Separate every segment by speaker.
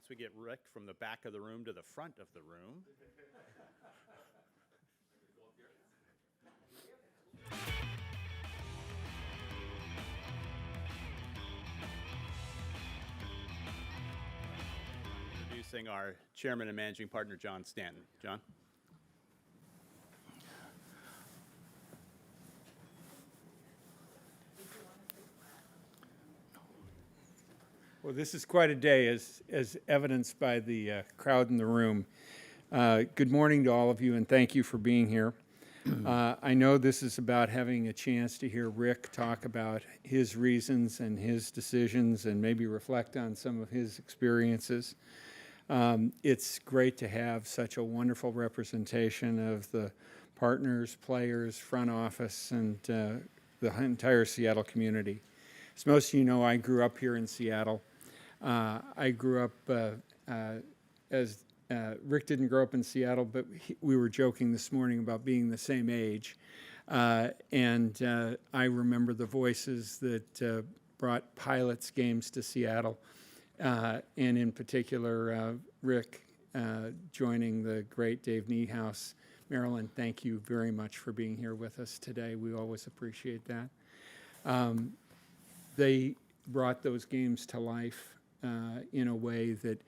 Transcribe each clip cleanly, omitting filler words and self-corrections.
Speaker 1: Once we get Rick from the back of the room to the front of the room. Introducing our chairman and managing partner, John Stanton. John?
Speaker 2: Well, this is quite a day, as evidenced by the crowd in the room. Good morning to all of you, and thank you for being here. I know this is about having a chance to hear Rick talk about his reasons and his decisions and maybe reflect on some of his experiences. It's great to have such a wonderful representation of the partners, players, front office, and the entire Seattle community. As most of you know, I grew up here in Seattle. I grew up as Rick didn't grow up in Seattle, but we were joking this morning about being the same age. And I remember the voices that brought Pilots games to Seattle, and in particular, Rick joining the great Dave Niehaus. Marilyn, thank you very much for being here with us today. We always appreciate that. They brought those games to life in a way that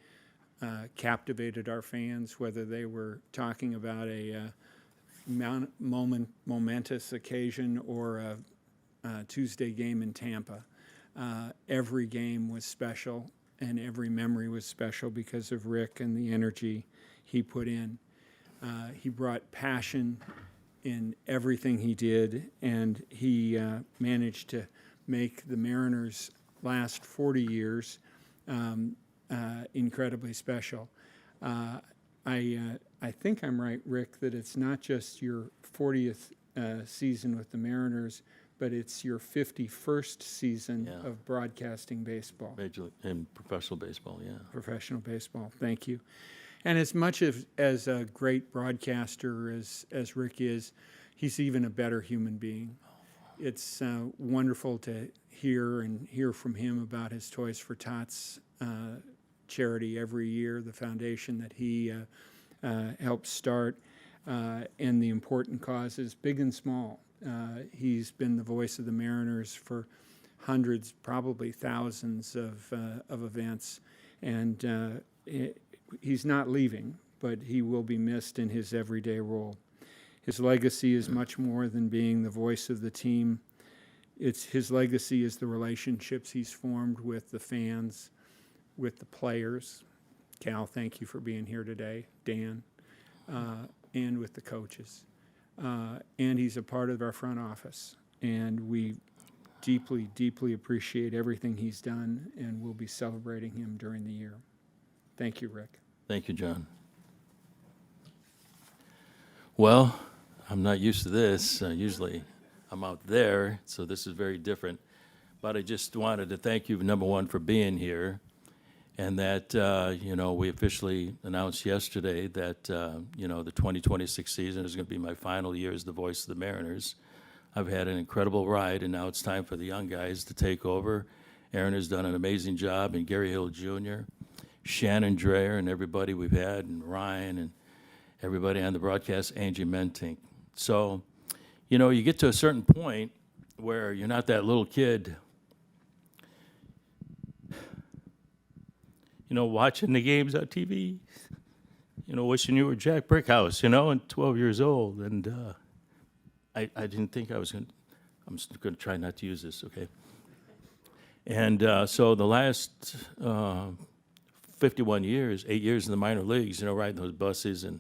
Speaker 2: captivated our fans, whether they were talking about a momentous occasion or a Tuesday game in Tampa. Every game was special, and every memory was special because of Rick and the energy he put in. He brought passion in everything he did, and he managed to make the Mariners last 40 years incredibly special. I think I'm right, Rick, that it's not just your 40th season with the Mariners, but it's your 51st season of broadcasting baseball.
Speaker 3: Major and professional baseball, yeah.
Speaker 2: Professional baseball, thank you. And as much as a great broadcaster as Rick is, he's even a better human being. It's wonderful to hear from him about his Toys for Tots charity every year, the foundation that he helped start, and the important causes, big and small. He's been the voice of the Mariners for hundreds, probably thousands of events, and he's not leaving, but he will be missed in his everyday role. His legacy is much more than being the voice of the team. His legacy is the relationships he's formed with the fans, with the players. Cal, thank you for being here today. Dan, and with the coaches. And he's a part of our front office. And we deeply, deeply appreciate everything he's done, and we'll be celebrating him during the year. Thank you, Rick.
Speaker 3: Thank you, John. Well, I'm not used to this. Usually I'm out there, so this is very different. But I just wanted to thank you, number one, for being here. And that, we officially announced yesterday that, the 2026 season is going to be my final year as the voice of the Mariners. I've had an incredible ride, and now it's time for the young guys to take over. Aaron has done an amazing job, and Gary Hill Jr., Shannon Dreyer, and everybody we've had, and Ryan, and everybody on the broadcast, Angie Mentink. So, you get to a certain point where you're not that little kid, watching the games on TV, wishing you were Jack Brickhouse, and 12 years old. And I didn't think I was going to, I'm just going to try not to use this, okay? And so the last 51 years, 8 years in the minor leagues, riding those buses in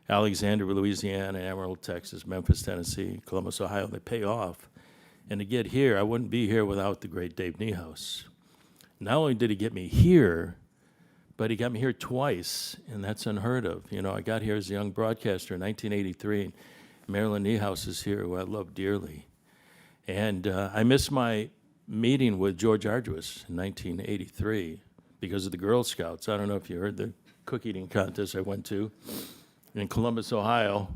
Speaker 3: Alexandria, Louisiana, Amarillo, Texas, Memphis, Tennessee, Columbus, Ohio, they pay off. And to get here, I wouldn't be here without the great Dave Niehaus. Not only did he get me here, but he got me here twice, and that's unheard of. I got here as a young broadcaster in 1983. Marilyn Niehaus is here, who I love dearly. And I missed my meeting with George Arduous in 1983 because of the Girl Scouts. I don't know if you heard the cookie eating contest I went to in Columbus, Ohio.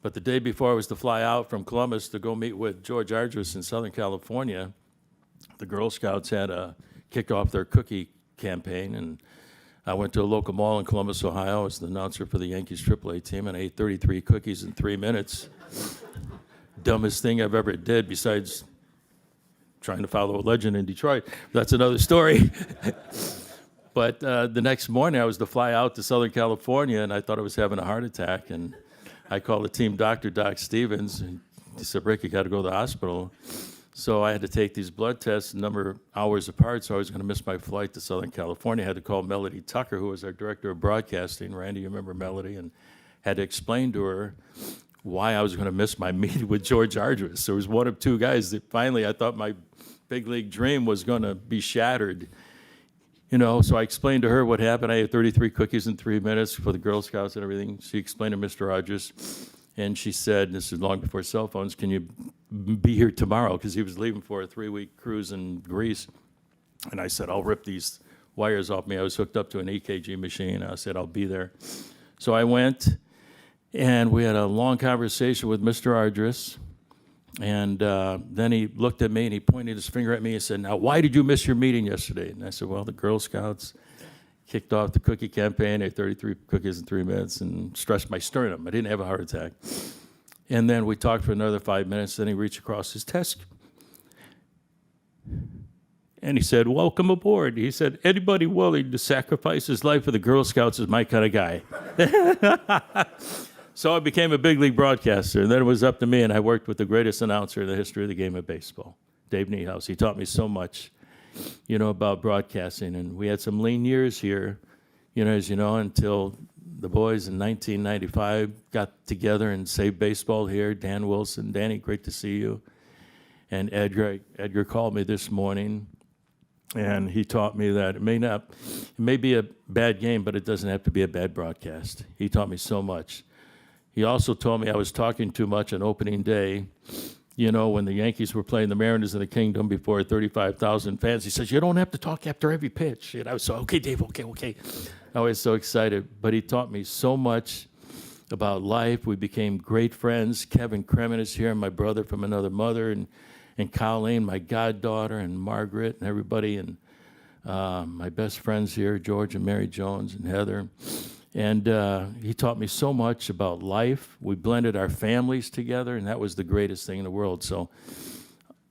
Speaker 3: But the day before I was to fly out from Columbus to go meet with George Arduous in Southern California, the Girl Scouts had kicked off their cookie campaign, and I went to a local mall in Columbus, Ohio. I was the announcer for the Yankees AAA team, and I ate 33 cookies in 3 minutes. Dumbest thing I've ever did besides trying to follow a legend in Detroit. That's another story. But the next morning, I was to fly out to Southern California, and I thought I was having a heart attack. And I called the team doctor, Doc Stevens, and he said, Rick, you got to go to the hospital. So I had to take these blood tests a number of hours apart, so I was going to miss my flight to Southern California. I had to call Melody Tucker, who was our director of broadcasting. Randy, you remember Melody? And had to explain to her why I was going to miss my meeting with George Arduous. There was one of two guys that finally I thought my big league dream was going to be shattered. So I explained to her what happened. I ate 33 cookies in 3 minutes for the Girl Scouts and everything. She explained to Mr. Arduous, and she said, this is long before cell phones, can you be here tomorrow? Because he was leaving for a 3-week cruise in Greece. And I said, I'll rip these wires off me. I was hooked up to an EKG machine. I said, I'll be there. So I went, and we had a long conversation with Mr. Arduous. And then he looked at me, and he pointed his finger at me and said, now, why did you miss your meeting yesterday? And I said, well, the Girl Scouts kicked off the cookie campaign, ate 33 cookies in 3 minutes, and stressed my sternum. I didn't have a heart attack. And then we talked for another 5 minutes. Then he reached across his desk, and he said, welcome aboard. He said, anybody willing to sacrifice his life for the Girl Scouts is my kind of guy. So I became a big league broadcaster, and then it was up to me, and I worked with the greatest announcer in the history of the game of baseball, Dave Niehaus. He taught me so much, about broadcasting, and we had some lean years here, as you know, until the boys in 1995 got together and saved baseball here. Dan Wilson, Danny, great to see you. And Edgar called me this morning, and he taught me that it may be a bad game, but it doesn't have to be a bad broadcast. He taught me so much. He also told me I was talking too much on opening day, when the Yankees were playing the Mariners in the Kingdom before 35,000 fans. He says, you don't have to talk after every pitch. And I was so, okay, Dave, okay. I was so excited. But he taught me so much, about life. We became great friends. Kevin Kremen is here, my brother from another mother, and Colleen, my goddaughter, and Margaret, and everybody, and my best friends here, George and Mary Jones and Heather. And he taught me so much about life. We blended our families together, and that was the greatest thing in the world. So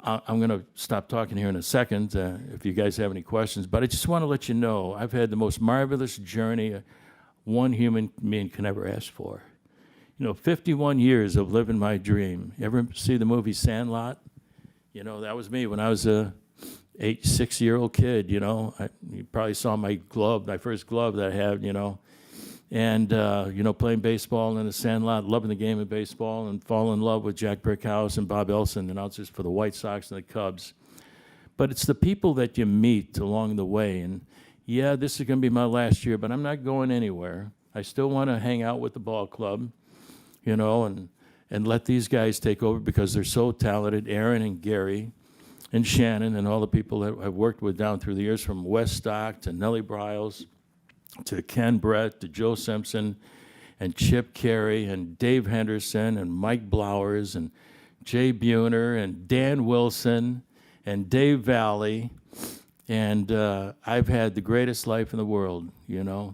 Speaker 3: I'm going to stop talking here in a second if you guys have any questions. But I just want to let you know, I've had the most marvelous journey one human being can ever ask for. 51 years of living my dream. You ever see the movie Sandlot? That was me when I was a 6-year-old kid, you probably saw my glove, my first glove that I had, and, playing baseball in the Sandlot, loving the game of baseball, and fall in love with Jack Brickhouse and Bob Elson, announcers for the White Sox and the Cubs. But it's the people that you meet along the way, and yeah, this is going to be my last year, but I'm not going anywhere. I still want to hang out with the ball club, and let these guys take over because they're so talented, Aaron and Gary and Shannon and all the people that I've worked with down through the years, from Wes Stock to Nellie Bryles to Ken Brett to Joe Simpson and Chip Carey and Dave Henderson and Mike Blowers and Jay Buhner and Dan Wilson and Dave Valley. And I've had the greatest life in the world,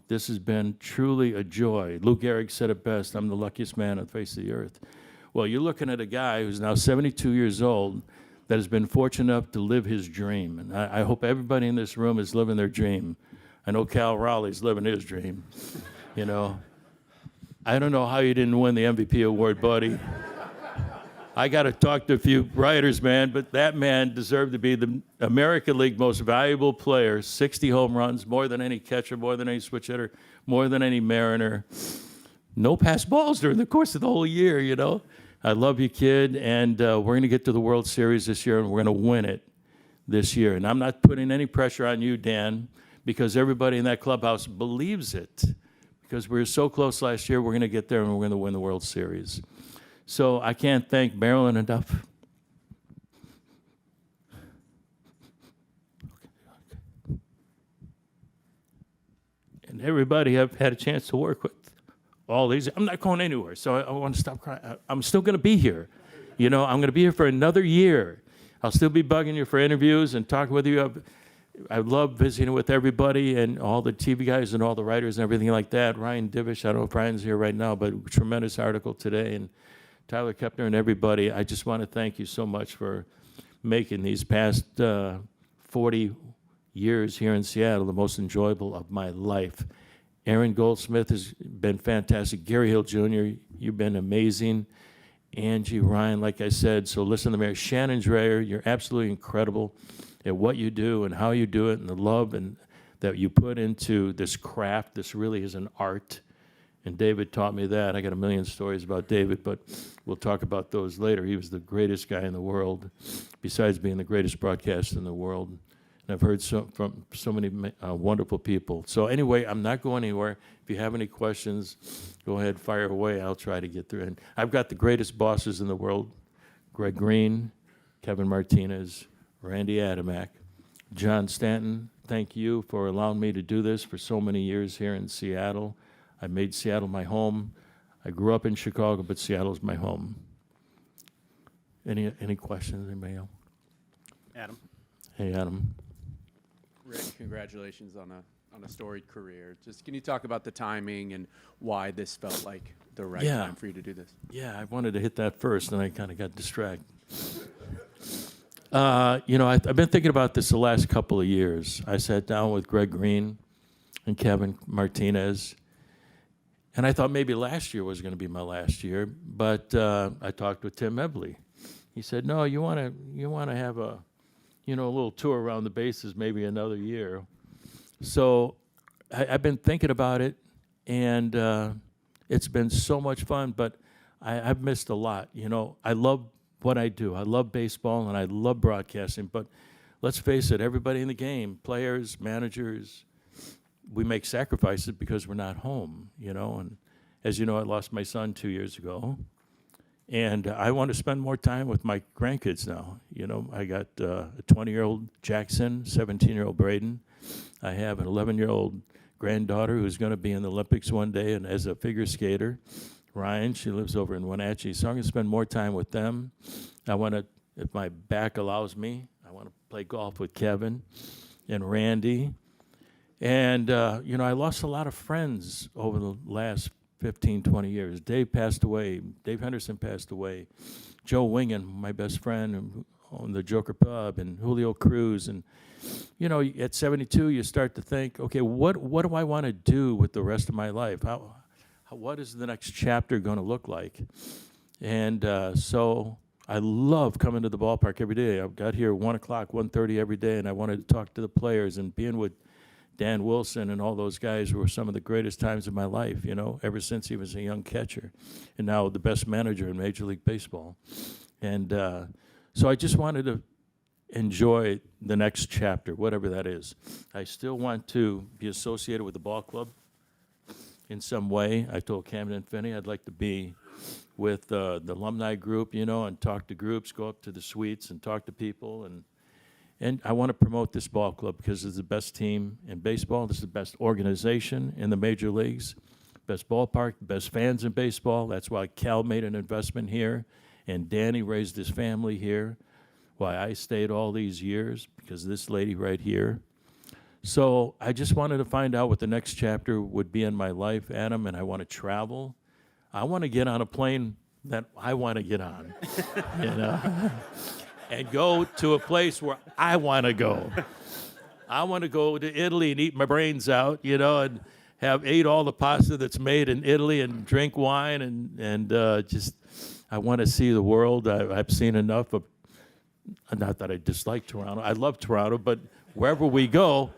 Speaker 3: This has been truly a joy. Lou Gehrig said it best, I'm the luckiest man on the face of the earth. Well, you're looking at a guy who's now 72 years old that has been fortunate enough to live his dream. And I hope everybody in this room is living their dream. I know Cal Raleigh's living his dream, I don't know how you didn't win the MVP award, buddy. I got to talk to a few writers, man, but that man deserved to be the American League most valuable player, 60 home runs, more than any catcher, more than any switch hitter, more than any Mariner. No pass balls during the course of the whole year, I love you, kid, and we're going to get to the World Series this year, and we're going to win it this year. And I'm not putting any pressure on you, Dan, because everybody in that clubhouse believes it. Because we were so close last year, we're going to get there, and we're going to win the World Series. So I can't thank Maryland enough. And everybody I've had a chance to work with. All these, I'm not going anywhere, so I want to stop crying. I'm still going to be here. I'm going to be here for another year. I'll still be bugging you for interviews and talking with you. I love visiting with everybody and all the TV guys and all the writers and everything like that. Ryan Divish, I don't know if Ryan's here right now, but tremendous article today. And Tyler Kepner and everybody, I just want to thank you so much for making these past 40 years here in Seattle the most enjoyable of my life. Aaron Goldsmith has been fantastic. Gary Hill Jr., you've been amazing. Angie, Ryan, like I said, so listen to me. Shannon Dreyer, you're absolutely incredible at what you do and how you do it and the love and that you put into this craft. This really is an art. And David taught me that. I got a million stories about David, but we'll talk about those later. He was the greatest guy in the world, besides being the greatest broadcaster in the world. And I've heard from so many wonderful people. So anyway, I'm not going anywhere. If you have any questions, go ahead, fire away. I'll try to get through. And I've got the greatest bosses in the world: Greg Green, Kevin Martinez, Randy Adamak, John Stanton. Thank you for allowing me to do this for so many years here in Seattle. I made Seattle my home. I grew up in Chicago, but Seattle's my home. Any questions, anybody else?
Speaker 1: Adam.
Speaker 3: Hey, Adam.
Speaker 4: Rick, congratulations on a storied career. Just can you talk about the timing and why this felt like the right time for you to do this?
Speaker 3: Yeah, I wanted to hit that first, and I kind of got distracted. I've been thinking about this the last couple of years. I sat down with Greg Green and Kevin Martinez, and I thought maybe last year was going to be my last year, but I talked with Tim Ebley. He said, "No, you want to have a little tour around the bases, maybe another year." So I've been thinking about it, and it's been so much fun, but I've missed a lot. I love what I do. I love baseball, and I love broadcasting, but let's face it, everybody in the game, players, managers, we make sacrifices because we're not home, and as you know, I lost my son 2 years ago. And I want to spend more time with my grandkids now. I got a 20-year-old Jackson, 17-year-old Braden. I have an 11-year-old granddaughter who's going to be in the Olympics one day and as a figure skater. Ryan. She lives over in Wenatchee. So I'm going to spend more time with them. I want to, if my back allows me, I want to play golf with Kevin and Randy. And, I lost a lot of friends over the last 15, 20 years. Dave passed away. Dave Henderson passed away. Joe Wingen, my best friend, who owned the Joker Pub, and Julio Cruz. And, at 72, you start to think, okay, what do I want to do with the rest of my life? What is the next chapter going to look like? And so I love coming to the ballpark every day. I've got here 1 o'clock, 1:30 every day, and I wanted to talk to the players, and being with Dan Wilson and all those guys were some of the greatest times of my life, ever since he was a young catcher and now the best manager in Major League Baseball. And so I just wanted to enjoy the next chapter, whatever that is. I still want to be associated with the ball club in some way. I told Camden and Finney I'd like to be with the alumni group, and talk to groups, go up to the suites and talk to people. And I want to promote this ball club because it's the best team in baseball. This is the best organization in the major leagues, best ballpark, best fans in baseball. That's why Cal made an investment here, and Danny raised his family here. Why I stayed all these years, because of this lady right here. So I just wanted to find out what the next chapter would be in my life, Adam, and I want to travel. I want to get on a plane that I want to get on, and go to a place where I want to go. I want to go to Italy and eat my brains out, and have ate all the pasta that's made in Italy and drink wine and just, I want to see the world. I've seen enough of, not that I dislike Toronto. I love Toronto, but wherever we go,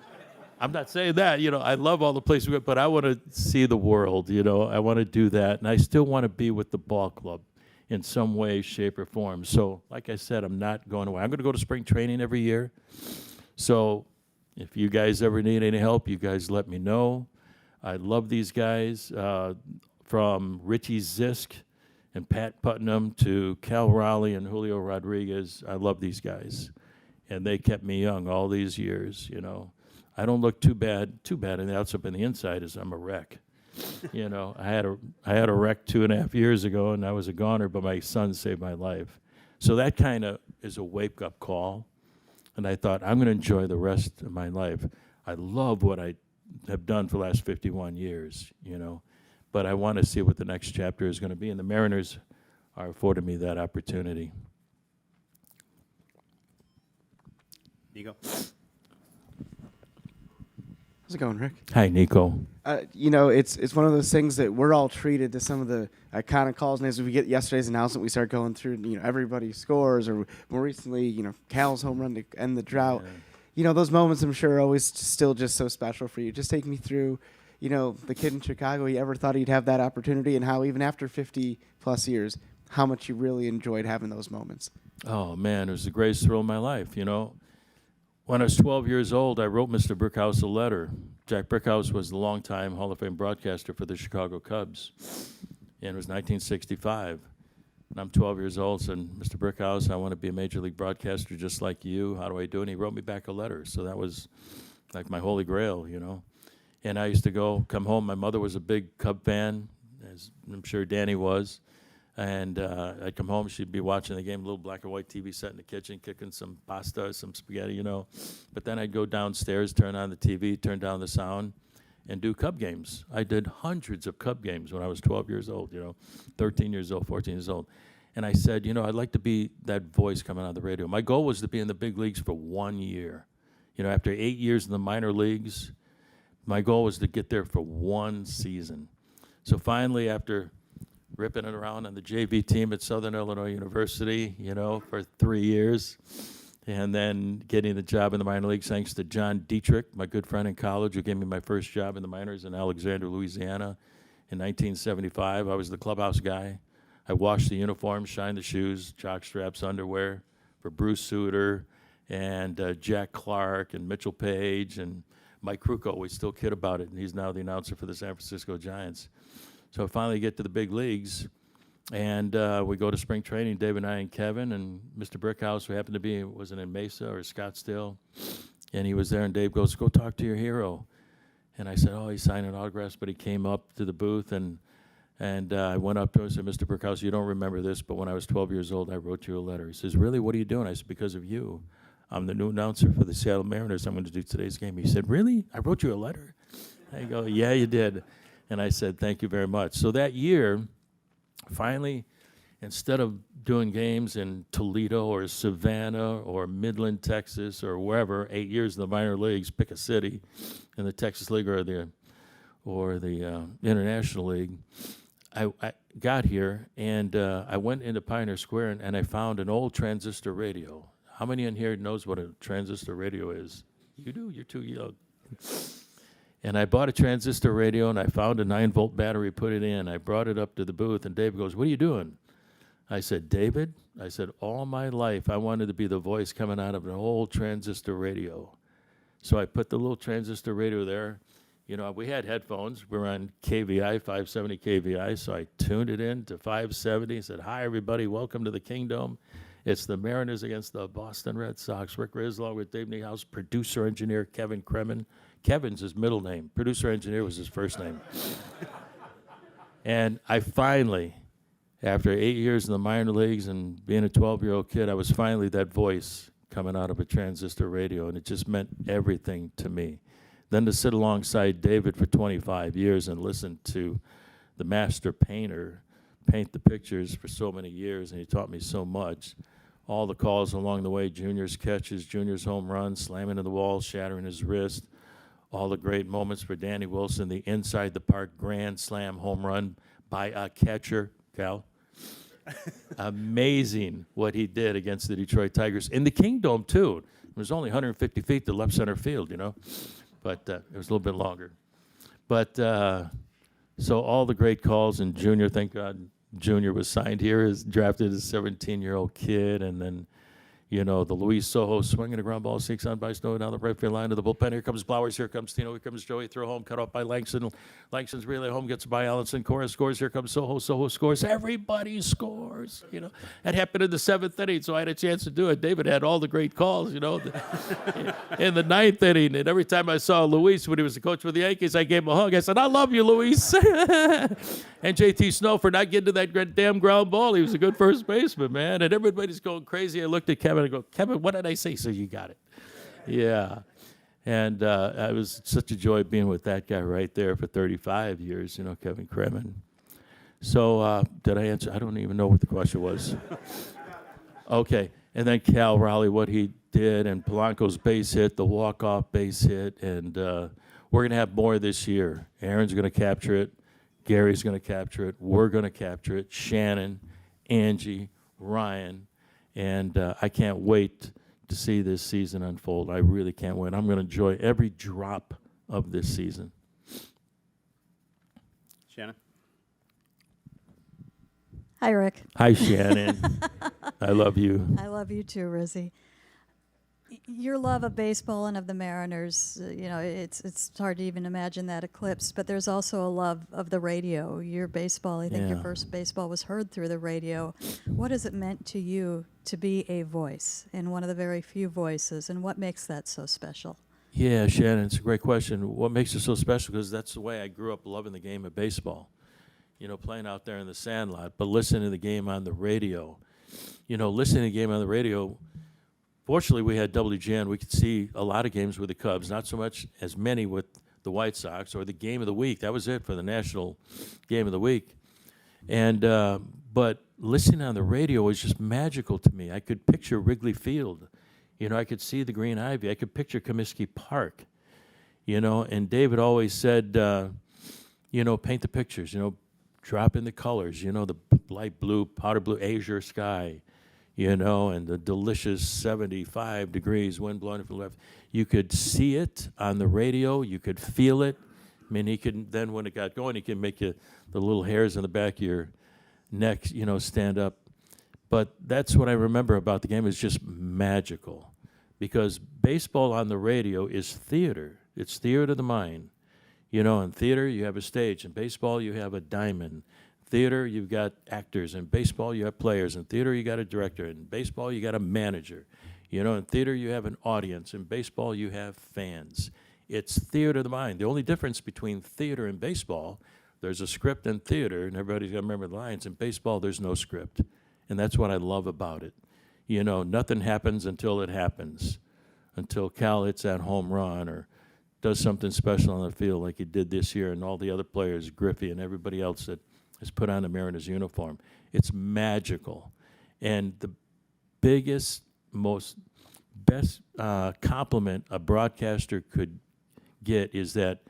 Speaker 3: I'm not saying that, I love all the places we go, but I want to see the world, I want to do that. And I still want to be with the ball club in some way, shape, or form. So, like I said, I'm not going away. I'm going to go to spring training every year. So if you guys ever need any help, you guys let me know. I love these guys, from Richie Zisk and Pat Putnam to Cal Raleigh and Julio Rodriguez. I love these guys. And they kept me young all these years, I don't look too bad on the outside, but on the inside is I'm a wreck. I had a wreck 2.5 years ago, and I was a goner, but my son saved my life. So that kind of is a wake-up call, and I thought, I'm going to enjoy the rest of my life. I love what I have done for the last 51 years, but I want to see what the next chapter is going to be, and the Mariners are affording me that opportunity.
Speaker 1: Nico?
Speaker 5: How's it going, Rick?
Speaker 3: Hi, Nico.
Speaker 5: It's one of those things that we're all treated to some of the iconic calls, and as we get yesterday's announcement, we start going through, everybody scores, or more recently, Cal's home run to end the drought.
Speaker 3: Yeah.
Speaker 5: Those moments I'm sure are always still just so special for you. Just take me through, the kid in Chicago, you ever thought he'd have that opportunity, and how even after 50 plus years, how much you really enjoyed having those moments.
Speaker 3: Oh, man, it was the greatest thrill of my life, When I was 12 years old, I wrote Mr. Brickhouse a letter. Jack Brickhouse was the longtime Hall of Fame broadcaster for the Chicago Cubs, and it was 1965. And I'm 12 years old, said, Mr. Brickhouse, I want to be a Major League broadcaster just like you. How do I do it? And he wrote me back a letter. So that was like my holy grail, And I used to come home. My mother was a big Cub fan, as I'm sure Danny was. And I'd come home, she'd be watching the game, a little black and white TV set in the kitchen, cooking some pasta, some spaghetti, But then I'd go downstairs, turn on the TV, turn down the sound, and do Cub games. I did hundreds of Cub games when I was 12 years old, 13 years old, 14 years old. And I said, I'd like to be that voice coming on the radio. My goal was to be in the big leagues for 1 year. After 8 years in the minor leagues, my goal was to get there for 1 season. So finally, after ripping it around on the JV team at Southern Illinois University, for 3 years, and then getting the job in the minor leagues thanks to John Dietrich, my good friend in college, who gave me my first job in the minors in Alexandria, Louisiana in 1975. I was the clubhouse guy. I washed the uniforms, shined the shoes, jock straps, underwear for Bruce Suter and Jack Clark and Mitchell Page and Mike Krukow. We still kid about it, and he's now the announcer for the San Francisco Giants. So I finally get to the big leagues, and we go to spring training, Dave and I and Kevin, and Mr. Brickhouse, who happened to be, wasn't in Mesa or Scottsdale, and he was there, and Dave goes, go talk to your hero. And I said, oh, he's signing autographs, but he came up to the booth, and And I went up to him and said, Mr. Burkhouse, you don't remember this, but when I was 12 years old, I wrote you a letter. He says, really, what are you doing? I said, because of you. I'm the new announcer for the Seattle Mariners. I'm going to do today's game. He said, really? I wrote you a letter? I go, yeah, you did. And I said, thank you very much. So that year, finally, instead of doing games in Toledo or Savannah or Midland, Texas, or wherever, 8 years in the minor leagues, pick a city in the Texas League or the International League, I got here, and I went into Pioneer Square, and I found an old transistor radio. How many in here knows what a transistor radio is? You do? You're too young. And I bought a transistor radio, and I found a 9-volt battery, put it in. I brought it up to the booth, and David goes, what are you doing? I said, David, I said, all my life I wanted to be the voice coming out of an old transistor radio. So I put the little transistor radio there. You know, we had headphones. We were on KVI, 570 KVI, so I tuned it in to 570, said, hi, everybody, welcome to the Kingdom. It's the Mariners against the Boston Red Sox. Rick Rizzs, along with Dave Niehaus, producer-engineer Kevin Kremen. Kevin's his middle name. Producer-engineer was his first name. And I finally, after 8 years in the minor leagues and being a 12-year-old kid, I was finally that voice coming out of a transistor radio, and it just meant everything to me. Then to sit alongside David for 25 years and listen to the master painter paint the pictures for so many years, and he taught me so much. All the calls along the way, Junior's catches, Junior's home runs, slamming into the wall, shattering his wrist, all the great moments for Danny Wilson, the inside the park grand slam home run by a catcher, Cal. Amazing what he did against the Detroit Tigers. In the Kingdom, too. It was only 150 feet to left center field, you know. But it was a little bit longer. But so all the great calls, and Junior, thank God Junior was signed here, is drafted as a 17-year-old kid, and then, you know, the Luis Sojo swinging a ground ball, 6 on by Snow down the right field line to the bullpen. Here comes Blowers, here comes Tino, here comes Joey, throw home, cut off by Langston. Langston's relay home, gets by Allison, Cora scores, here comes Sojo, Sojo scores. Everybody scores, you know. That happened in the 7th inning, so I had a chance to do it. David had all the great calls, you know, in the 9th inning. And every time I saw Luis when he was the coach for the Yankees, I gave him a hug. I said, I love you, Luis. And JT Snow for not getting to that damn ground ball. He was a good first baseman, man. And everybody's going crazy. I looked at Kevin and I go, Kevin, what did I say? So you got it. Yeah. And it was such a joy being with that guy right there for 35 years, you know, Kevin Kremen. So did I answer? I don't even know what the question was. Okay. And then Cal Raleigh, what he did, and Polanco's base hit, the walk-off base hit. And we're going to have more this year. Aaron's going to capture it. Gary's going to capture it. We're going to capture it. Shannon, Angie, Ryan. And I can't wait to see this season unfold. I really can't wait. I'm going to enjoy every drop of this season.
Speaker 1: Shannon?
Speaker 6: Hi, Rick.
Speaker 3: Hi, Shannon. I love you.
Speaker 6: I love you too, Rizzy. Your love of baseball and of the Mariners, you know, it's hard to even imagine that eclipse, but there's also a love of the radio. Your baseball, I think your first baseball was heard through the radio. What has it meant to you to be a voice, and one of the very few voices, and what makes that so special?
Speaker 3: Yeah, Shannon, it's a great question. What makes it so special? Because that's the way I grew up loving the game of baseball. You know, playing out there in the sandlot, but listening to the game on the radio. You know, listening to the game on the radio, fortunately, we had WGN. We could see a lot of games with the Cubs, not so much as many with the White Sox or the game of the week. That was it for the national game of the week. And but listening on the radio was just magical to me. I could picture Wrigley Field. You know, I could see the green ivy. I could picture Comiskey Park. You know, and David always said, you know, paint the pictures. You know, drop in the colors. You know, the light blue, powder blue, azure sky. You know, and the delicious 75 degrees, wind blowing from the left. You could see it on the radio. You could feel it. I mean, he could, then when it got going, he can make you, the little hairs on the back of your neck, you know, stand up. But that's what I remember about the game. It's just magical. Because baseball on the radio is theater. It's theater of the mind. You know, in theater, you have a stage. In baseball, you have a diamond. Theater, you've got actors. In baseball, you have players. In theater, you got a director. In baseball, you got a manager. You know, in theater, you have an audience. In baseball, you have fans. It's theater of the mind. The only difference between theater and baseball, There's a script in theater, and everybody's got to remember the lines. In baseball, there's no script, and that's what I love about it. You know, nothing happens until it happens, until Cal hits that home run or does something special on the field like he did this year, and all the other players, Griffey and everybody else that has put on the Mariners uniform. It's magical. And the biggest, best compliment a broadcaster could get is that,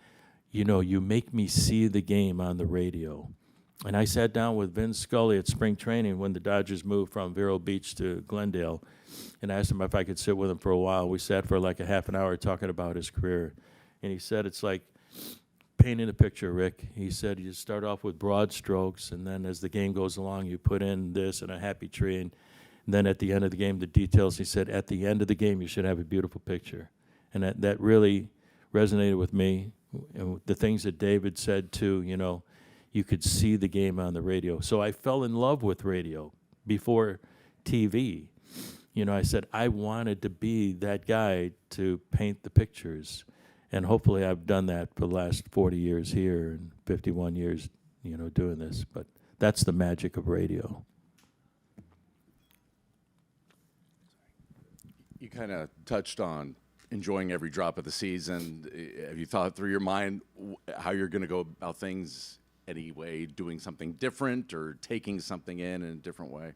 Speaker 3: you know, you make me see the game on the radio. And I sat down with Vin Scully at spring training when the Dodgers moved from Vero Beach to Glendale, and asked him if I could sit with him for a while. We sat for like a half an hour talking about his career. And he said, it's like painting a picture, Rick. He said, you start off with broad strokes, and then as the game goes along, you put in this and a happy tree, and then at the end of the game, the details. He said, at the end of the game, you should have a beautiful picture. And that really resonated with me. And the things that David said, too, you know, you could see the game on the radio. So I fell in love with radio before TV. You know, I said, I wanted to be that guy to paint the pictures. And hopefully I've done that for the last 40 years here and 51 years, you know, doing this. But that's the magic of radio.
Speaker 7: You kind of touched on enjoying every drop of the season. Have you thought through your mind how you're going to go about things anyway, doing something different or taking something in a different way?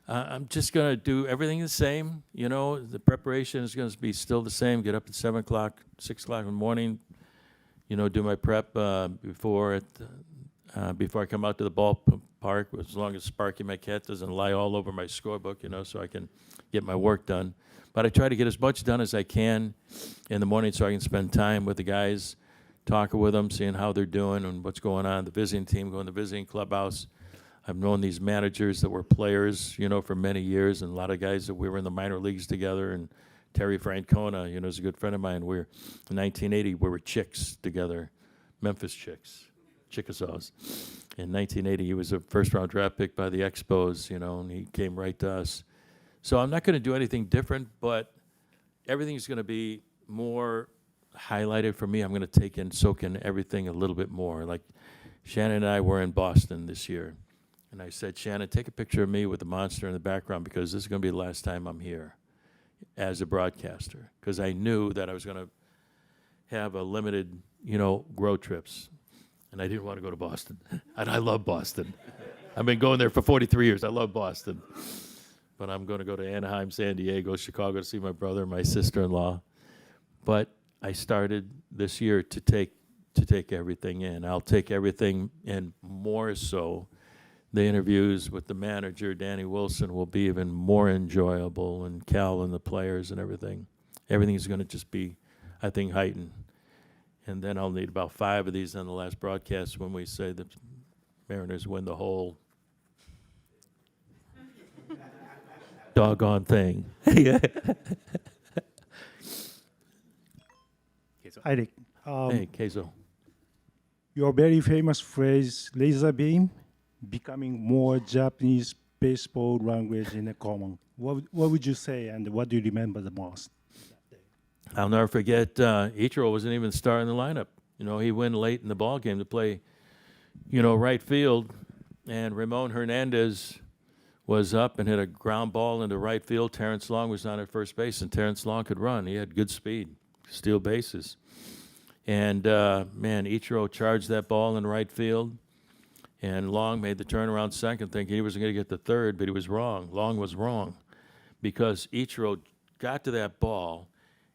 Speaker 3: I'm just going to do everything the same. You know, the preparation is going to be still the same. Get up at 7 o'clock, 6 o'clock in the morning, you know, do my prep before I come out to the ballpark, as long as Sparky, my cat, doesn't lie all over my scorebook, you know, so I can get my work done. But I try to get as much done as I can in the morning so I can spend time with the guys, talking with them, seeing how they're doing and what's going on. The visiting team, going to the visiting clubhouse. I've known these managers that were players, you know, for many years, and a lot of guys that we were in the minor leagues together. And Terry Francona, you know, is a good friend of mine. In 1980, we were Chicks together, Memphis Chicks, Chickasaws. In 1980, he was a first-round draft pick by the Expos, you know, and he came right to us. So I'm not going to do anything different, but everything's going to be more highlighted for me. I'm going to soak in everything a little bit more. Like Shannon and I were in Boston this year. And I said, Shannon, take a picture of me with the monster in the background because this is going to be the last time I'm here as a broadcaster. Because I knew that I was going to have a limited, you know, road trips. And I didn't want to go to Boston. And I love Boston. I've been going there for 43 years. I love Boston. But I'm going to go to Anaheim, San Diego, Chicago to see my brother and my sister-in-law. But I started this year to take everything in. I'll take everything in more so. The interviews with the manager, Danny Wilson, will be even more enjoyable, and Cal and the players and everything. Everything is going to just be, I think, heightened. And then I'll need about 5 of these on the last broadcast when we say the Mariners win the whole doggone thing.
Speaker 8: Hi, Rick.
Speaker 3: Hey, Keizo.
Speaker 8: Your very famous phrase, laser beam, becoming more Japanese baseball language in a common. What would you say, and what do you remember the most?
Speaker 3: I'll never forget, Ichiro wasn't even starting the lineup. You know, he went late in the ball game to play, you know, right field, and Ramon Hernandez was up and hit a ground ball into right field. Terrence Long was on at first base, and Terrence Long could run. He had good speed, steal bases. And, man, Ichiro charged that ball in right field, and Long made the turnaround second thinking he was going to get the third, but he was wrong. Long was wrong because Ichiro got to that ball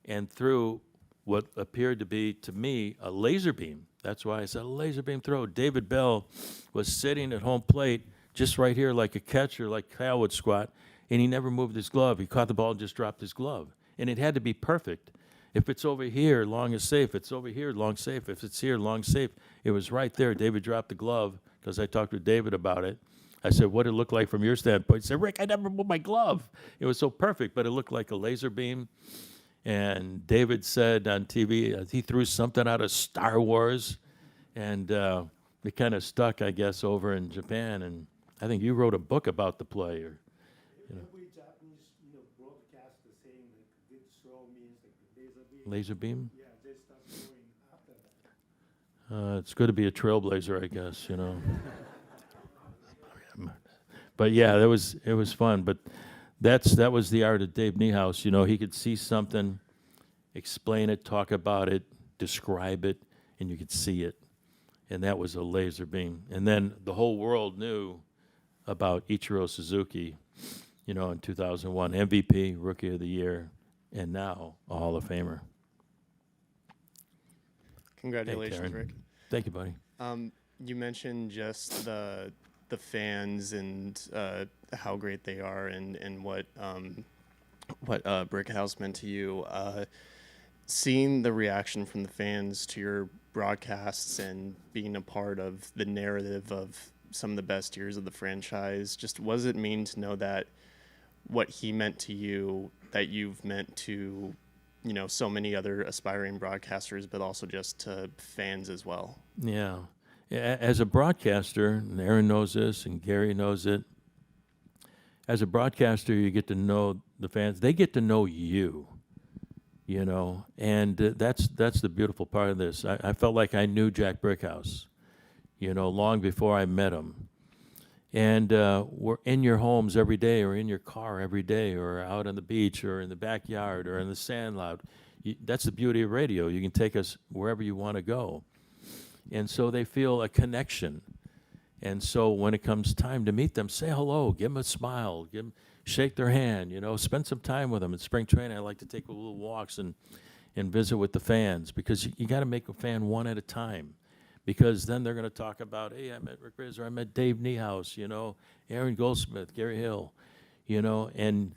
Speaker 3: and threw what appeared to be, to me, a laser beam. That's why I said a laser beam throw. David Bell was sitting at home plate just right here like a catcher, like Cal would squat, and he never moved his glove. He caught the ball and just dropped his glove. And it had to be perfect. If it's over here, Long is safe. If it's over here, Long safe. If it's here, Long safe. It was right there. David dropped the glove because I talked to David about it. I said, what did it look like from your standpoint? He said, Rick, I never moved my glove. It was so perfect, but it looked like a laser beam. And David said on TV, he threw something out of Star Wars, and it kind of stuck, I guess, over in Japan. And I think you wrote a book about the play. Or, you know.
Speaker 8: Every Japanese, broadcast the same, like good throw means like laser beam.
Speaker 3: Laser beam?
Speaker 8: Yeah, they start throwing after
Speaker 3: It's good to be a trailblazer, I guess, you know. But yeah, it was fun. But that was the art of Dave Niehaus. You know, he could see something, explain it, talk about it, describe it, and you could see it. And that was a laser beam. And then the whole world knew about Ichiro Suzuki, you know, in 2001, MVP, Rookie of the Year, and now a Hall of Famer.
Speaker 9: Congratulations,
Speaker 3: Karen.
Speaker 9: Rick.
Speaker 3: Thank you, buddy.
Speaker 9: You mentioned just the fans and how great they are, and what Brick House meant to you. Seeing the reaction from the fans to your broadcasts and being a part of the narrative of some of the best years of the franchise, just what does it mean to know that what he meant to you, that you've meant to, you know, so many other aspiring broadcasters, but also just to fans as well?
Speaker 3: Yeah. As a broadcaster, and Aaron knows this, and Gary knows it, as a broadcaster, you get to know the fans. They get to know you, you know, and that's the beautiful part of this. I felt like I knew Jack Brickhouse, you know, long before I met him. And we're in your homes every day, or in your car every day, or out on the beach, or in the backyard, or in the sandlot. That's the beauty of radio. You can take us wherever you want to go. And so they feel a connection. And so when it comes time to meet them, say hello, give them a smile, shake their hand, you know, spend some time with them. In spring training, I like to take little walks and visit with the fans, because you got to make a fan one at a time. Because then they're going to talk about, hey, I met Rick Rizzs, or I met Dave Niehaus, you know, Aaron Goldsmith, Gary Hill, you know, and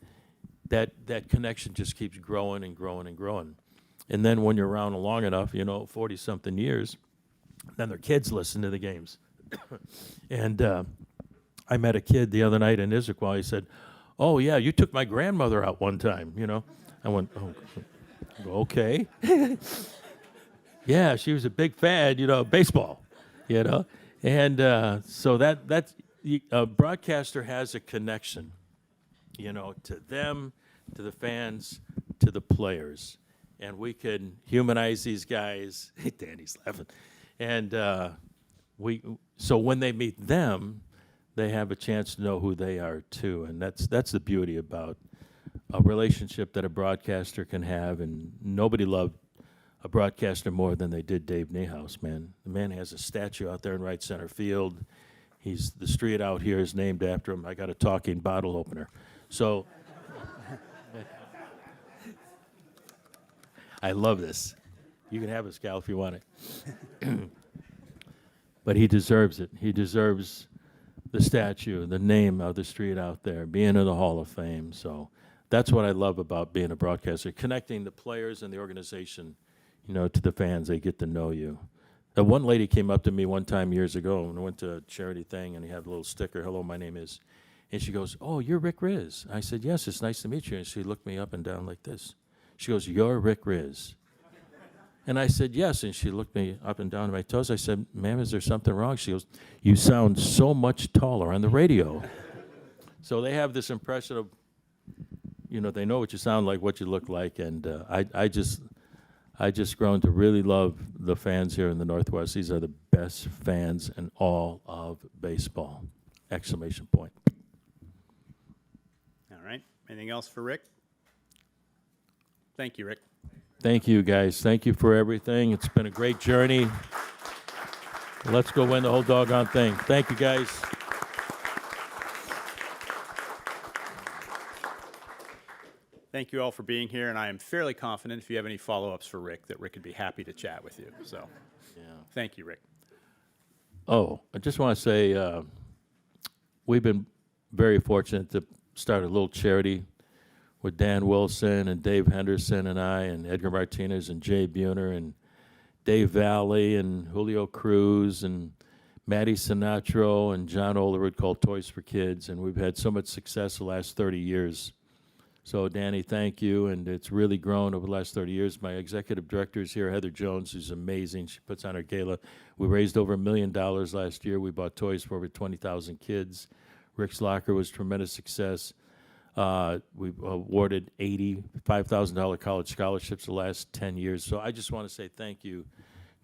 Speaker 3: that connection just keeps growing and growing and growing. And then when you're around long enough, you know, 40-something years, then their kids listen to the games. And I met a kid the other night in Issaquah. He said, oh, yeah, you took my grandmother out one time, you know. I went, oh, okay. Yeah, she was a big fan, you know, of baseball, you know. And so that's a broadcaster has a connection, you know, to them, to the fans, to the players. And we can humanize these guys. Danny's laughing. And so when they meet them, they have a chance to know who they are too. And that's the beauty about a relationship that a broadcaster can have. And nobody loved a broadcaster more than they did Dave Niehaus, man. The man has a statue out there in right center field. The street out here is named after him. I got a talking bottle opener. So I love this. You can have it, Scal, if you want it. But he deserves it. He deserves the statue, the name of the street out there, being in the Hall of Fame. So that's what I love about being a broadcaster, connecting the players and the organization, you know, to the fans. They get to know you. One lady came up to me one time years ago, and I went to a charity thing, and he had a little sticker, hello, my name is, and she goes, oh, you're Rick Rizzs. I said, yes, it's nice to meet you. And she looked me up and down like this. She goes, you're Rick Rizzs. And I said, yes, and she looked me up and down to my toes. I said, ma'am, is there something wrong? She goes, you sound so much taller on the radio. So they have this impression of, you know, they know what you sound like, what you look like, and I just grown to really love the fans here in the Northwest. These are the best fans in all of baseball! Exclamation point.
Speaker 1: All right. Anything else for Rick? Thank you, Rick.
Speaker 3: Thank you, guys. Thank you for everything. It's been a great journey. Let's go win the whole doggone thing. Thank you, guys.
Speaker 1: Thank you all for being here, and I am fairly confident if you have any follow-ups for Rick, that Rick would be happy to chat with you. So,
Speaker 3: Yeah.
Speaker 1: thank you, Rick.
Speaker 3: Oh, I just want to say we've been very fortunate to start a little charity with Dan Wilson and Dave Henderson and I and Edgar Martinez and Jay Buhner and Dave Valley and Julio Cruz and Matty Sinatro and John Olerud, called Toys for Kids. And we've had so much success the last 30 years. So, Danny, thank you. And it's really grown over the last 30 years. My executive director is here, Heather Jones, who's amazing. She puts on her gala. We raised over $1 million last year. We bought toys for over 20,000 kids. Rick's Locker was a tremendous success. We've awarded $85,000 college scholarships the last 10 years. So I just want to say thank you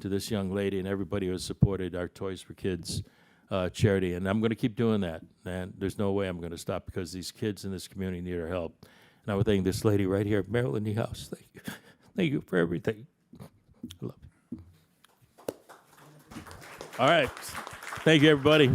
Speaker 3: to this young lady and everybody who has supported our Toys for Kids charity. And I'm going to keep doing that. And there's no way I'm going to stop because these kids in this community need our help. And I would thank this lady right here, Marilyn Niehaus. Thank you. Thank you for everything. I love you. All right. Thank you, everybody.